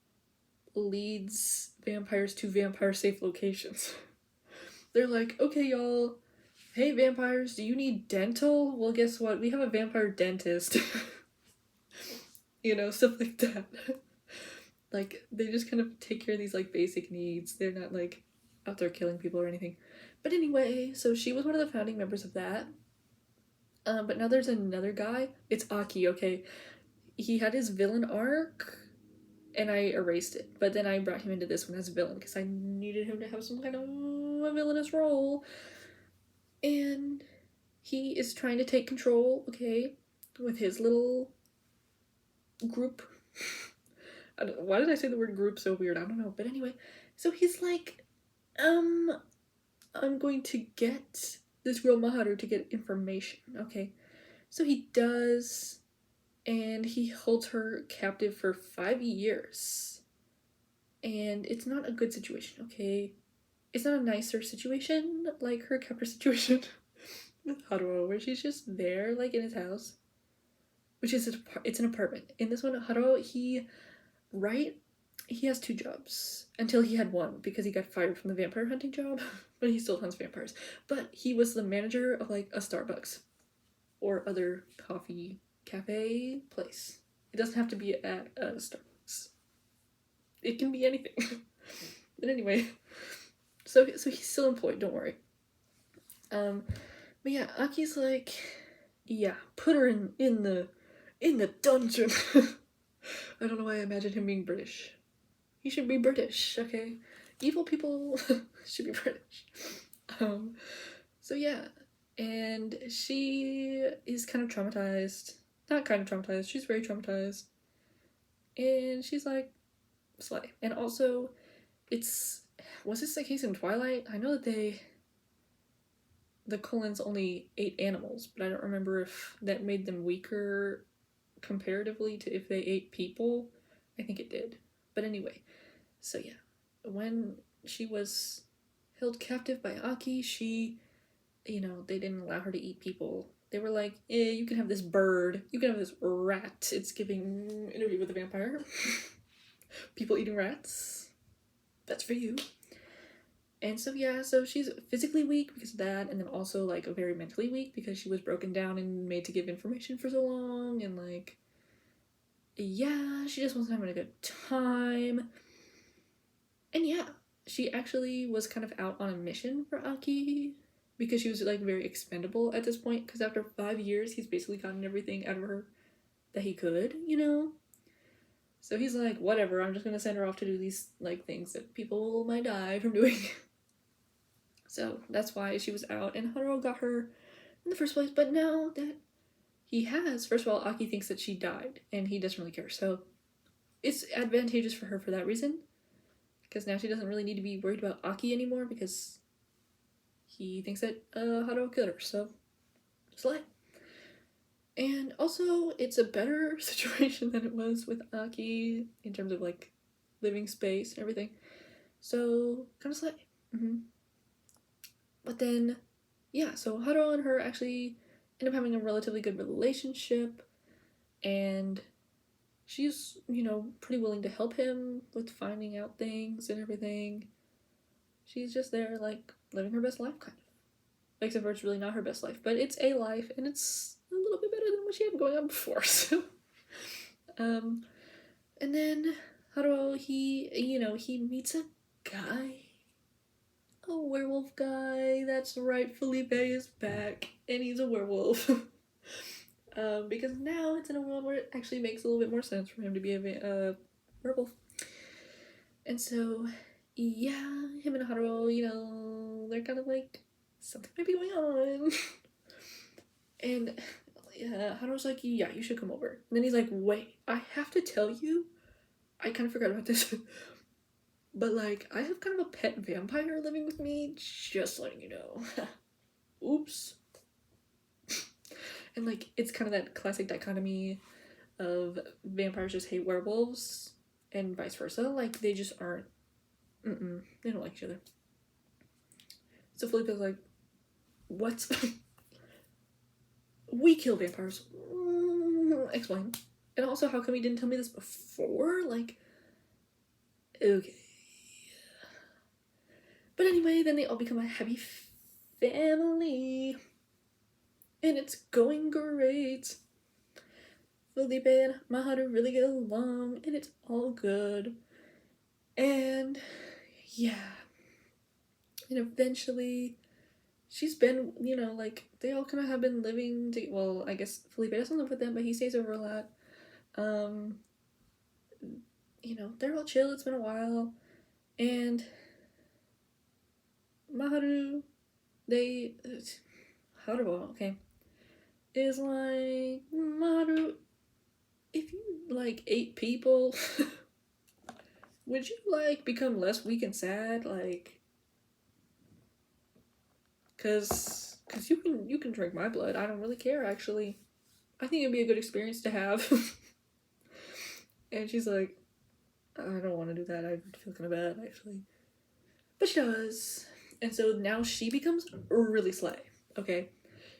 leads vampires to vampire-safe locations. They're like, okay, y'all, hey, vampires, do you need dental? Well, guess what? We have a vampire dentist. You know, stuff like that. Like, they just kind of take care of these, like, basic needs. They're not, like, out there killing people or anything. But anyway, so she was one of the founding members of that. But now there's another guy. It's Aki, okay? He had his villain arc, and I erased it. But then I brought him into this one as a villain, because I needed him to have some kind of a villainous role. And he is trying to take control, okay, with his little group. Why did I say the word group so weird? I don't know. But anyway, so he's like, I'm going to get this girl Maharu to get information, okay? So he does, and he holds her captive for 5 years. And it's not a good situation, okay? It's not a nicer situation, like her captor situation with Haruo, where she's just there, like, in his house. Which is, it's an apartment. In this one, Haruo, he has 2 jobs. Until he had one, because he got fired from the vampire hunting job. But he still hunts vampires. But he was the manager of, like, a Starbucks. Or other coffee cafe place. It doesn't have to be at a Starbucks. It can be anything. But anyway. So he's still employed, don't worry. But yeah, Aki's like, yeah, put her in the dungeon. I don't know why I imagine him being British. He should be British, okay? Evil people should be British. So yeah, and she is kind of traumatized. Not kind of traumatized, she's very traumatized. And she's like, slay. And also, was this the case in Twilight? I know that the Cullens only ate animals, but I don't remember if that made them weaker comparatively to if they ate people. I think it did. But anyway, so yeah, when she was held captive by Aki, she, they didn't allow her to eat people. They were like, you can have this bird, you can have this rat. It's giving Interview with the Vampire. People eating rats. That's for you. And so yeah, so she's physically weak because of that, and then also, like, very mentally weak because she was broken down and made to give information for so long, and, like, yeah, she just wasn't having a good time. And yeah, she actually was kind of out on a mission for Aki because she was, like, very expendable at this point, because after 5 years, he's basically gotten everything out of her that he could, So he's like, whatever, I'm just gonna send her off to do these, like, things that people might die from doing. So that's why she was out, and Haruo got her in the first place. But now that he has, first of all, Aki thinks that she died, and he doesn't really care. So it's advantageous for her for that reason, because now she doesn't really need to be worried about Aki anymore, because he thinks that Haruo killed her. So slay. And also, it's a better situation than it was with Aki in terms of, like, living space and everything. So kind of slay. But then, yeah, so Haruo and her actually end up having a relatively good relationship, and she's, you know, pretty willing to help him with finding out things and everything. She's just there, like, living her best life, kind of. Except for it's really not her best life, but it's a life, and it's a little bit better than what she had going on before, so. And then Haruo, he meets a guy. A werewolf guy. That's right, Felipe is back, and he's a werewolf. Because now it's in a world where it actually makes a little bit more sense for him to be a werewolf. And so, yeah, him and Haruo, you know, they're kind of like, something might be going on. And Haruo's like, yeah, you should come over. And then he's like, wait, I have to tell you, I kind of forgot about this. But, like, I have kind of a pet vampire living with me, just letting you know. Oops. And, like, it's kind of that classic dichotomy of vampires just hate werewolves, and vice versa. Like, they just aren't, they don't like each other. So Felipe's like, what? We kill vampires. Explain. And also, how come he didn't tell me this before? Like, okay. But anyway, then they all become a happy family. And it's going great. Felipe and Maharu really get along, and it's all good. And yeah. And eventually, she's been, you know, like, they all kind of have been living, well, I guess Felipe doesn't live with them, but he stays over a lot. You know, they're all chill, it's been a while. And Maharu, Haruo, okay, is like, Maharu, if you, like, 8 people, would you, like, become less weak and sad? Like, cause you can drink my blood. I don't really care, actually. I think it'd be a good experience to have. And she's like, I don't want to do that. I feel kind of bad, actually. But she does. And so now she becomes really slay, okay?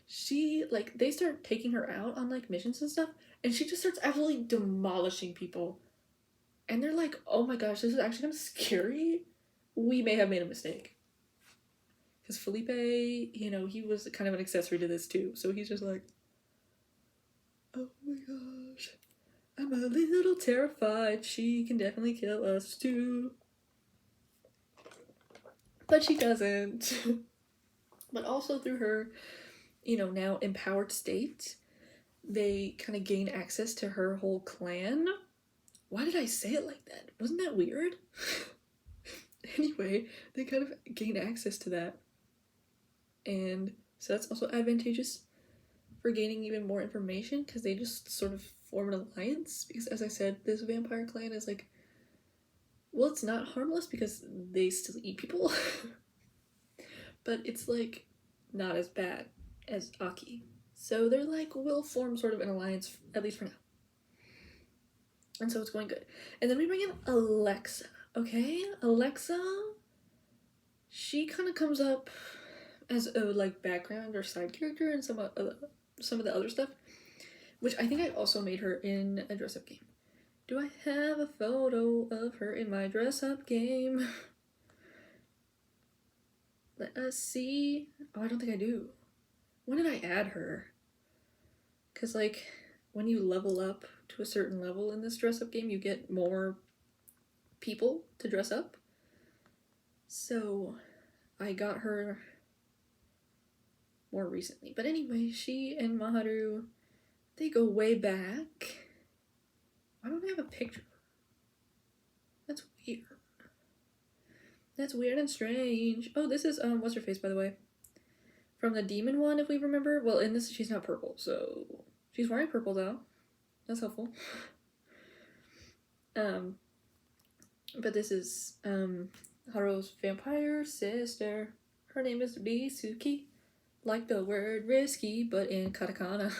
She, like, they start taking her out on, like, missions and stuff, and she just starts absolutely demolishing people. And they're like, oh my gosh, this is actually kind of scary. We may have made a mistake. Because Felipe, you know, he was kind of an accessory to this too. So he's just like, oh my gosh, I'm a little terrified. She can definitely kill us too. But she doesn't. But also through her, you know, now empowered state, they kind of gain access to her whole clan. Why did I say it like that? Wasn't that weird? Anyway, they kind of gain access to that. And so that's also advantageous for gaining even more information, because they just sort of form an alliance. Because as I said, this vampire clan is like, well, it's not harmless because they still eat people. But it's like not as bad as Aki. So they're like, we'll form sort of an alliance, at least for now. And so it's going good. And then we bring in Alexa, okay? Alexa, she kind of comes up as a, like, background or side character in some of the other stuff, which I think I also made her in a dress-up game. Do I have a photo of her in my dress-up game? Let us see. Oh, I don't think I do. When did I add her? Because, like, when you level up to a certain level in this dress-up game, you get more people to dress up. So I got her more recently. But anyway, she and Maharu, they go way back. Why don't I have a picture? That's weird. That's weird and strange. Oh, this is, what's her face, by the way? From the demon one, if we remember. Well, in this, she's not purple, so she's wearing purple, though. That's helpful. But this is, Haruo's vampire sister. Her name is Bisuki. Like the word risky, but in katakana.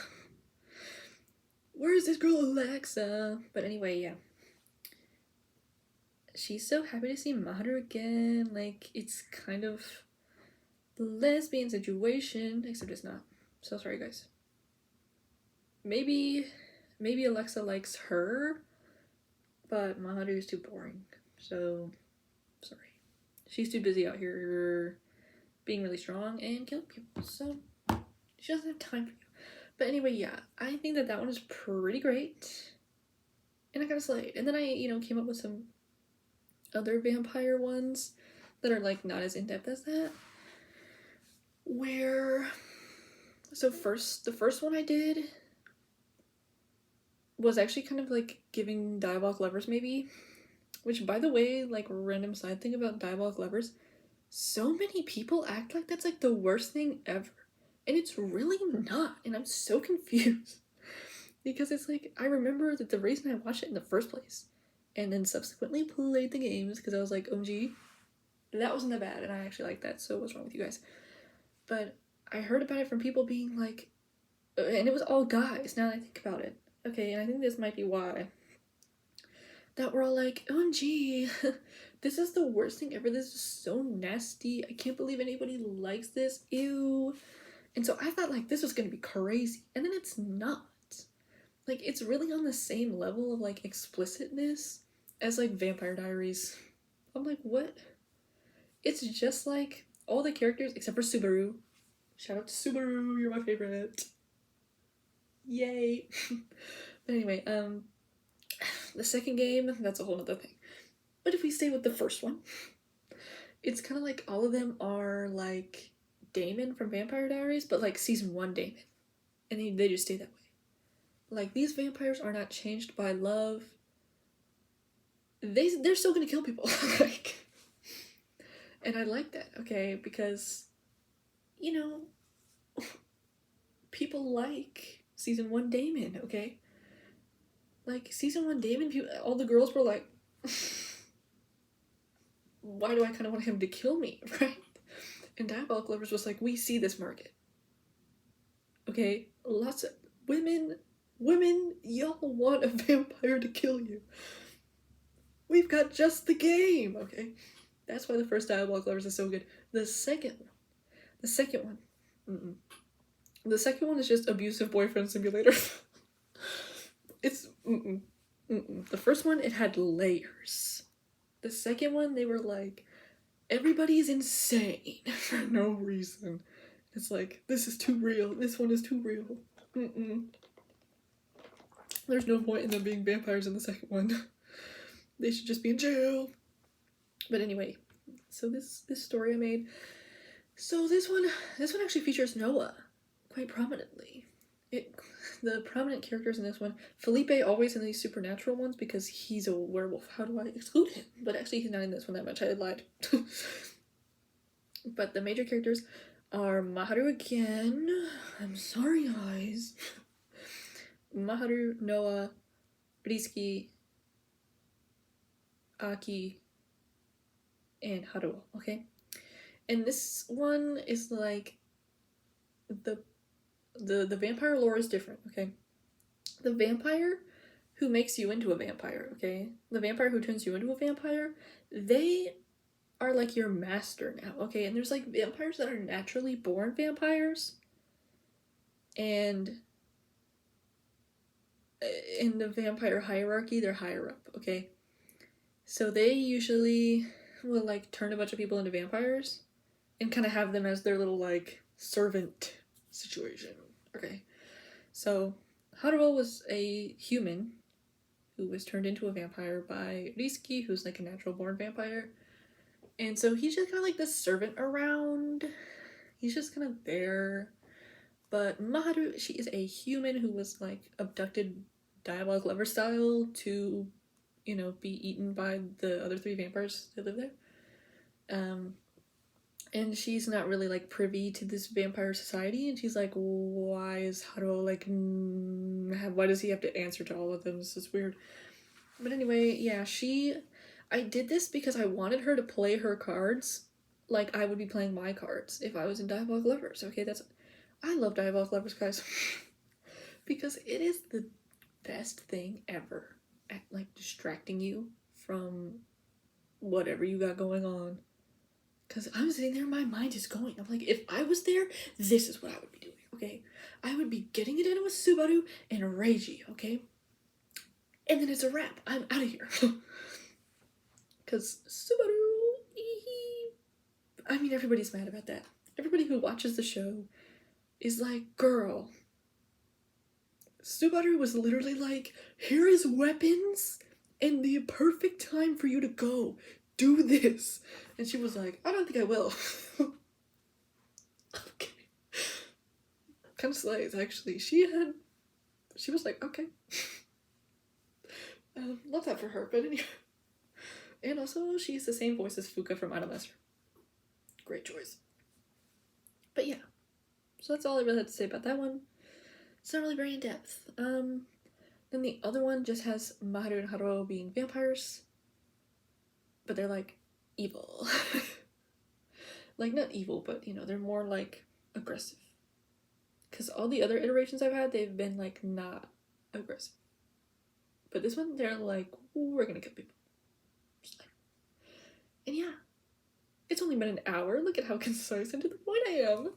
Where is this girl Alexa? But anyway, yeah. She's so happy to see Maharu again. Like, it's kind of the lesbian situation, except it's not. So sorry, guys. Maybe Alexa likes her, but Maharu is too boring. So, sorry. She's too busy out here being really strong and killing people. So, she doesn't have time for you. But anyway, yeah, I think that one is pretty great. And I got slayed. And then I, came up with some other vampire ones that are, like, not as in-depth as that. So the first one I did was actually kind of, like, giving diabolic lovers, maybe. Which, by the way, like, random side thing about diabolic lovers, so many people act like that's, like, the worst thing ever. And it's really not. And I'm so confused. Because it's like, I remember that the reason I watched it in the first place, and then subsequently played the games, because I was like, OMG, that wasn't that bad, and I actually like that, so what's wrong with you guys? But I heard about it from people being like, and it was all guys, now that I think about it. Okay, and I think this might be why. That we're all like, OMG, this is the worst thing ever, this is so nasty, I can't believe anybody likes this, ew. And so I thought, like, this was gonna be crazy, and then it's not. Like, it's really on the same level of, like, explicitness as, like, Vampire Diaries. I'm like, what? It's just, like, all the characters, except for Subaru. Shout out to Subaru, you're my favorite. Yay. But anyway, the second game, that's a whole other thing. But if we stay with the first one, it's kind of like all of them are, like, Damon from Vampire Diaries, but, like, season 1 Damon. And they just stay that way. Like, these vampires are not changed by love. They're still gonna kill people. Like, and I like that, okay? Because, people like season 1 Damon, okay? Like, season 1 Damon, all the girls were like, why do I kind of want him to kill me, right? And Diabolic Lovers was like, we see this market. Okay? Lots of women, y'all want a vampire to kill you. We've got just the game, okay? That's why the first Diabolic Lovers is so good. The second one is just abusive boyfriend simulator. It's, The first one, it had layers. The second one, they were like, everybody's insane for no reason. It's like, this is too real. This one is too real. There's no point in them being vampires in the second one. They should just be in jail. But anyway, so this story I made. So this one actually features Noah quite prominently. The prominent characters in this one, Felipe always in these supernatural ones because he's a werewolf. How do I exclude him? But actually he's not in this one that much. I lied. But the major characters are Maharu again. I'm sorry, guys. Maharu, Noah, Rizky, Aki, and Haruo, okay? And this one is like the vampire lore is different, okay? The vampire who makes you into a vampire, okay? The vampire who turns you into a vampire, they are like your master now, okay? And there's like vampires that are naturally born vampires, and in the vampire hierarchy, they're higher up, okay? So they usually will like turn a bunch of people into vampires and kind of have them as their little like servant situation, okay? So Haruo was a human who was turned into a vampire by Rizky, who's like a natural born vampire. And so he's just kind of like this servant around. He's just kind of there. But Maharu, she is a human who was like abducted Diabolic Lover style to, be eaten by the other 3 vampires that live there. And she's not really like privy to this vampire society, and she's like, why is Haruo like, why does he have to answer to all of them? This is weird. But anyway, yeah, I did this because I wanted her to play her cards like I would be playing my cards if I was in Diabolic Lovers, okay? I love Diabolic Lovers, guys. Because it is the best thing ever at, like, distracting you from whatever you got going on. Because I'm sitting there, my mind is going. I'm like, if I was there, this is what I would be doing, okay? I would be getting it in with Subaru and Reiji, okay? and then it's a wrap. I'm out of here. Because Subaru, I mean, everybody's mad about that. Everybody who watches the show is like, girl, Subaru was literally like, here is weapons and the perfect time for you to go. Do this. And she was like, I don't think I will. Okay. Kind of slays, actually. She was like, okay. Love that for her, but anyway. And also, she's the same voice as Fuka from Idolmaster. Great choice. But yeah. So that's all I really had to say about that one. It's not really very in-depth. Then the other one just has Maharu and Haruo being vampires. But they're, like, evil. Like, not evil, but, you know, they're more, like, aggressive. Because all the other iterations I've had, they've been, like, not aggressive. But this one, they're like, we're gonna kill people. And yeah. It's only been an hour. Look at how concise and to the point I am.